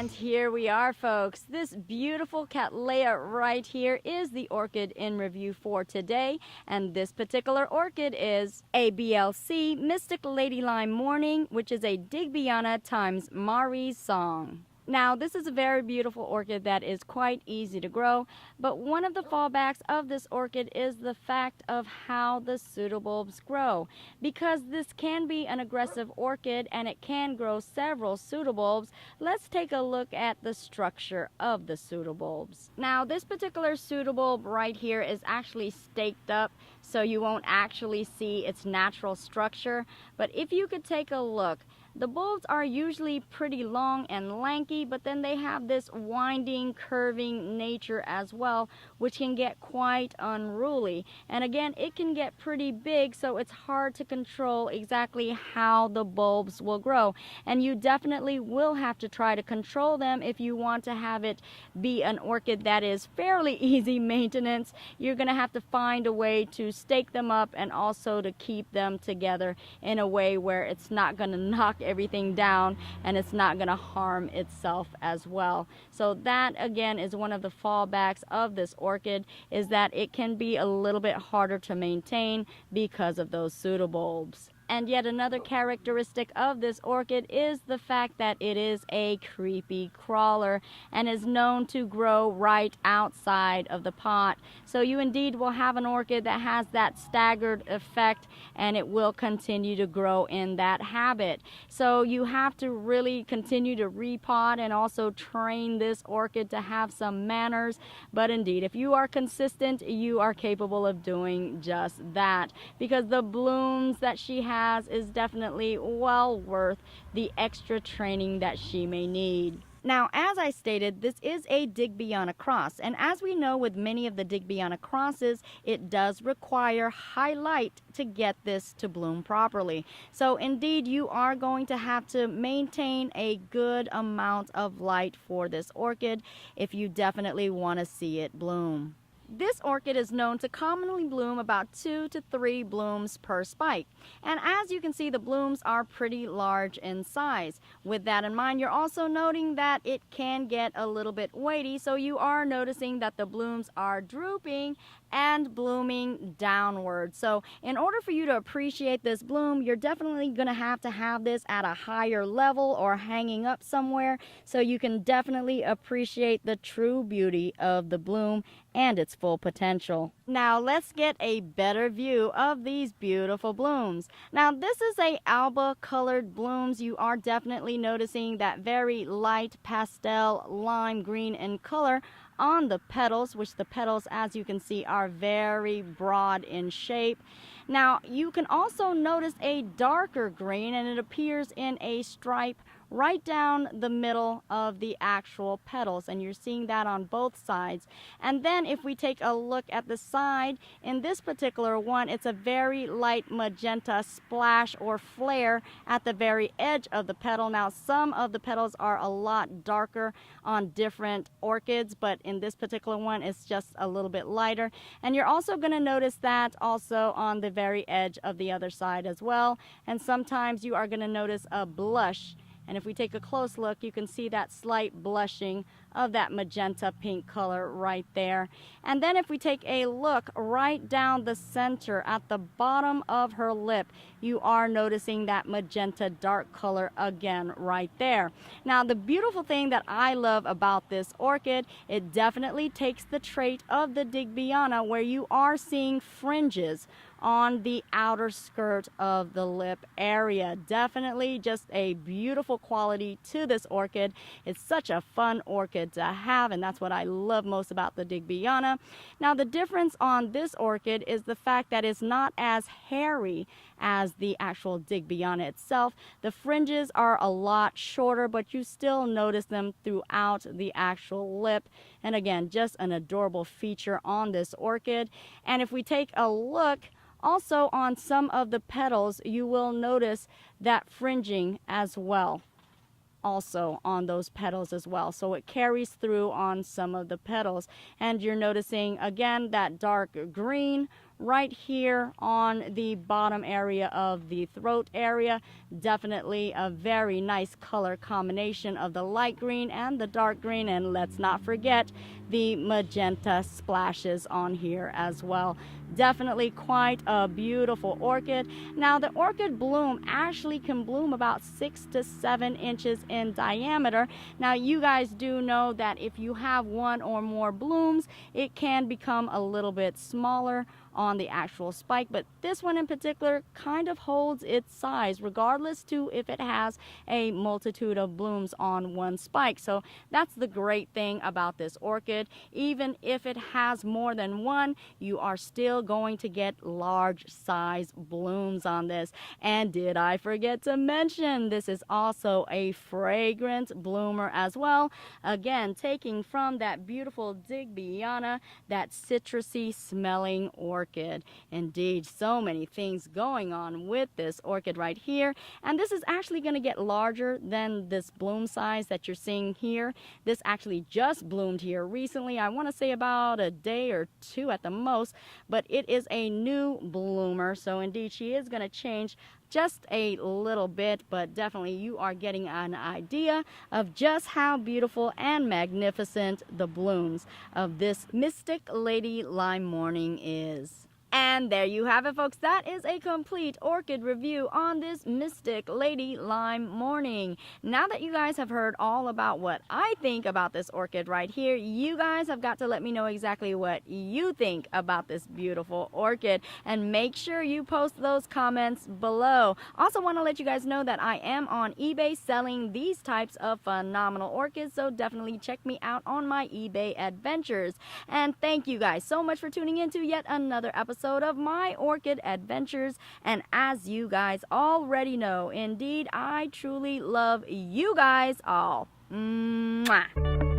And here we are, folks. This beautiful Cattleya right here is the orchid in review for today. And this particular orchid is ABLC Mystic Lady Lime Morning, which is a Digbyana times Mari's Song. Now, this is a very beautiful orchid that is quite easy to grow, but one of the fallbacks of this orchid is the fact of how the pseudobulbs grow. Because this can be an aggressive orchid and it can grow several pseudobulbs, let's take a look at the structure of the pseudobulbs. Now, this particular pseudobulb right here is actually staked up, so you won't actually see its natural structure, but if you could take a look, the bulbs are usually pretty long and lanky, but then they have this winding, curving nature as well, which can get quite unruly. And again, it can get pretty big, so it's hard to control exactly how the bulbs will grow. And you definitely will have to try to control them if you want to have it be an orchid that is fairly easy maintenance. You're going to have to find a way to stake them up and also to keep them together in a way where it's not going to knock everything down and it's not going to harm itself as well. So that again is one of the fallbacks of this orchid, is that it can be a little bit harder to maintain because of those pseudobulbs. And yet another characteristic of this orchid is the fact that it is a creepy crawler and is known to grow right outside of the pot. So you indeed will have an orchid that has that staggered effect, and it will continue to grow in that habit. So you have to really continue to repot and also train this orchid to have some manners. But indeed, if you are consistent, you are capable of doing just that, because the blooms that she has is definitely well worth the extra training that she may need. Now, as I stated, this is a Digbyana cross, and as we know with many of the Digbyana crosses, it does require high light to get this to bloom properly. So indeed, you are going to have to maintain a good amount of light for this orchid if you definitely want to see it bloom. This orchid is known to commonly bloom about 2 to 3 blooms per spike. And as you can see, the blooms are pretty large in size. With that in mind, you're also noting that it can get a little bit weighty, so you are noticing that the blooms are drooping and blooming downward. So in order for you to appreciate this bloom, you're definitely going to have this at a higher level or hanging up somewhere, so you can definitely appreciate the true beauty of the bloom and its full potential. Now let's get a better view of these beautiful blooms. Now this is a alba colored blooms. You are definitely noticing that very light pastel lime green in color on the petals, which the petals, as you can see, are very broad in shape. Now you can also notice a darker green, and it appears in a stripe right down the middle of the actual petals, and you're seeing that on both sides. And then if we take a look at the side, in this particular one, it's a very light magenta splash or flare at the very edge of the petal. Now some of the petals are a lot darker on different orchids, but in this particular one it's just a little bit lighter. And you're also going to notice that also on the very edge of the other side as well. And sometimes you are going to notice a blush. And if we take a close look, you can see that slight blushing of that magenta pink color right there. And then if we take a look right down the center at the bottom of her lip, you are noticing that magenta dark color again right there. Now the beautiful thing that I love about this orchid, it definitely takes the trait of the Digbyana, where you are seeing fringes on the outer skirt of the lip area. Definitely just a beautiful quality to this orchid. It's such a fun orchid to have, and that's what I love most about the Digbyana. Now the difference on this orchid is the fact that it's not as hairy as the actual Digbyana itself. The fringes are a lot shorter, but you still notice them throughout the actual lip. And again, just an adorable feature on this orchid. And if we take a look also on some of the petals, you will notice that fringing as well, also on those petals as well. So it carries through on some of the petals, and you're noticing again that dark green right here on the bottom area of the throat area. Definitely a very nice color combination of the light green and the dark green, and let's not forget the magenta splashes on here as well. Definitely quite a beautiful orchid. Now the Orchid Bloom actually can bloom about 6 to 7 inches in diameter. Now you guys do know that if you have one or more blooms, it can become a little bit smaller on the actual spike, but this one in particular kind of holds its size regardless to if it has a multitude of blooms on one spike. So that's the great thing about this orchid. Even if it has more than one, you are still going to get large size blooms on this. And did I forget to mention, this is also a fragrant bloomer as well. Again, taking from that beautiful Digbyana, that citrusy smelling orchid. Indeed, so many things going on with this orchid right here. And this is actually going to get larger than this bloom size that you're seeing here. This actually just bloomed here recently. I want to say about a day or two at the most, but it is a new bloomer. So indeed, she is going to change just a little bit, but definitely you are getting an idea of just how beautiful and magnificent the blooms of this Mystic Lady Lime Morning is. And there you have it, folks. That is a complete orchid review on this Mystic Lady Lime Morning. Now that you guys have heard all about what I think about this orchid right here, you guys have got to let me know exactly what you think about this beautiful orchid. And make sure you post those comments below. Also want to let you guys know that I am on eBay selling these types of phenomenal orchids, so definitely check me out on my eBay adventures. And thank you guys so much for tuning in to yet another episode of my orchid adventures. And as you guys already know, indeed I truly love you guys all. Mwah.